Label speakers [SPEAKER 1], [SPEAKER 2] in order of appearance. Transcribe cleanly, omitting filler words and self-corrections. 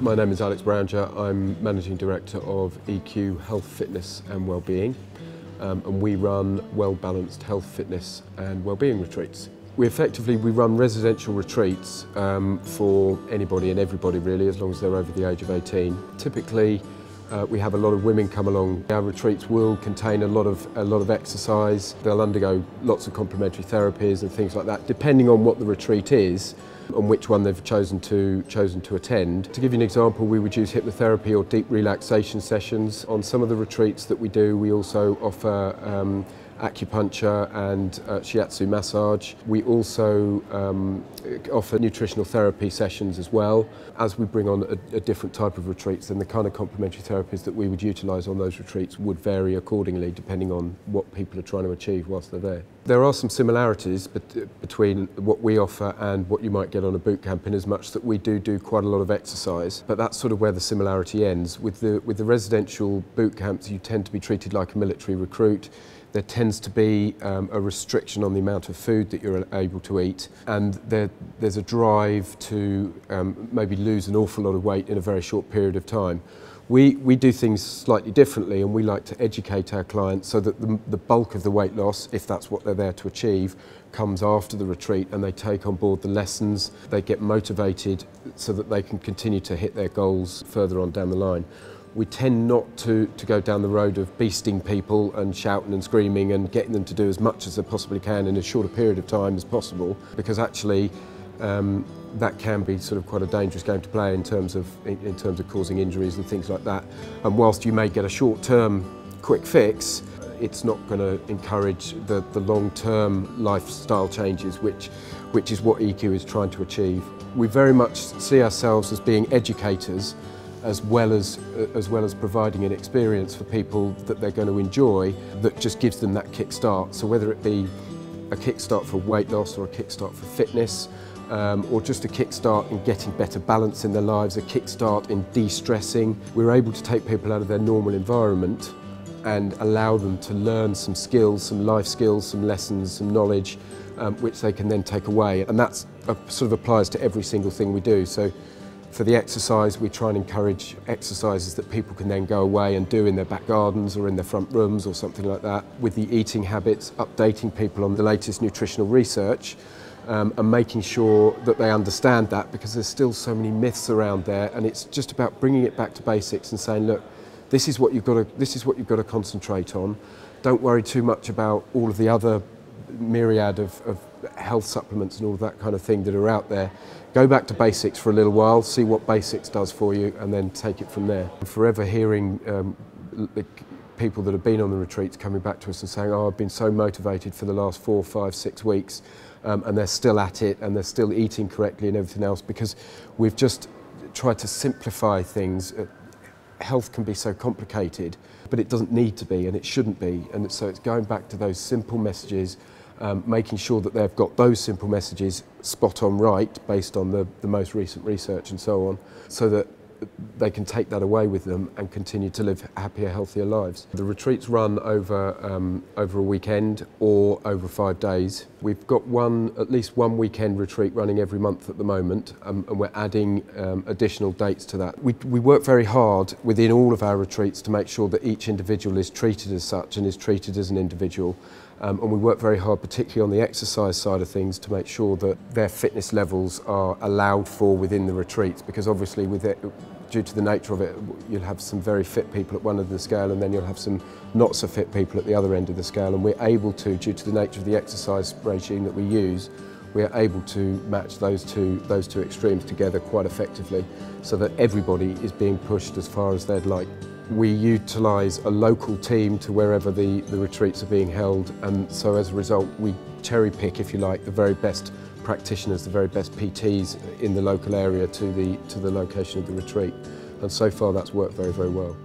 [SPEAKER 1] My name is Brounger. I'm Managing Director of EQ Health, Fitness and Wellbeing, and we run well-balanced health, fitness and wellbeing retreats. We run residential retreats for anybody and everybody really, as long as they're over the age of 18. Typically we have a lot of women come along. Our retreats will contain a lot of exercise. They'll undergo lots of complementary therapies and things like that, depending on what the retreat is and which one they've chosen to attend. To give you an example, we would use hypnotherapy or deep relaxation sessions. On some of the retreats that we do, we also offer acupuncture and shiatsu massage. We also offer nutritional therapy sessions as well. As we bring on a different type of retreats, then the kind of complementary therapies that we would utilise on those retreats would vary accordingly depending on what people are trying to achieve whilst they're there. There are some similarities between what we offer and what you might get on a boot camp, in as much that we do quite a lot of exercise, but that's sort of where the similarity ends. With the residential boot camps, you tend to be treated like a military recruit. There tends to be a restriction on the amount of food that you're able to eat, and there's a drive to maybe lose an awful lot of weight in a very short period of time. We do things slightly differently, and we like to educate our clients so that the bulk of the weight loss, if that's what they're there to achieve, comes after the retreat, and they take on board the lessons. They get motivated so that they can continue to hit their goals further on down the line. We tend not to go down the road of beasting people and shouting and screaming and getting them to do as much as they possibly can in as short a period of time as possible, because actually that can be sort of quite a dangerous game to play in terms of causing injuries and things like that. And whilst you may get a short-term quick fix, it's not going to encourage the long-term lifestyle changes, which is what EQ is trying to achieve. We very much see ourselves as being educators, as well as providing an experience for people that they're going to enjoy, that just gives them that kick-start. So whether it be a kick-start for weight loss or a kick-start for fitness, or just a kick-start in getting better balance in their lives, a kick-start in de-stressing, we're able to take people out of their normal environment and allow them to learn some skills, some life skills, some lessons, some knowledge, which they can then take away. And that sort of applies to every single thing we do. So for the exercise, we try and encourage exercises that people can then go away and do in their back gardens or in their front rooms or something like that. With the eating habits, updating people on the latest nutritional research, and making sure that they understand that, because there's still so many myths around there, and it's just about bringing it back to basics and saying, look, this is what you've got to concentrate on. Don't worry too much about all of the other myriad of health supplements and all of that kind of thing that are out there. Go back to basics for a little while, see what basics does for you, and then take it from there. I'm forever hearing the people that have been on the retreats coming back to us and saying, oh, I've been so motivated for the last 4, 5, 6 weeks, and they're still at it, and they're still eating correctly and everything else, because we've just tried to simplify things. Health can be so complicated, but it doesn't need to be, and it shouldn't be. And so it's going back to those simple messages, making sure that they've got those simple messages spot on right, based on the most recent research and so on, so that they can take that away with them and continue to live happier, healthier lives. The retreats run over a weekend or over 5 days. We've got at least one weekend retreat running every month at the moment, and we're adding additional dates to that. We work very hard within all of our retreats to make sure that each individual is treated as such and is treated as an individual. And we work very hard, particularly on the exercise side of things, to make sure that their fitness levels are allowed for within the retreats, because obviously due to the nature of it, you'll have some very fit people at one end of the scale, and then you'll have some not so fit people at the other end of the scale, and we're able to, due to the nature of the exercise regime that we use, we're able to match those two extremes together quite effectively, so that everybody is being pushed as far as they'd like. We utilise a local team to wherever the retreats are being held, and so as a result we cherry pick, if you like, the very best practitioners, the very best PTs in the local area to the location of the retreat, and so far that's worked very, very well.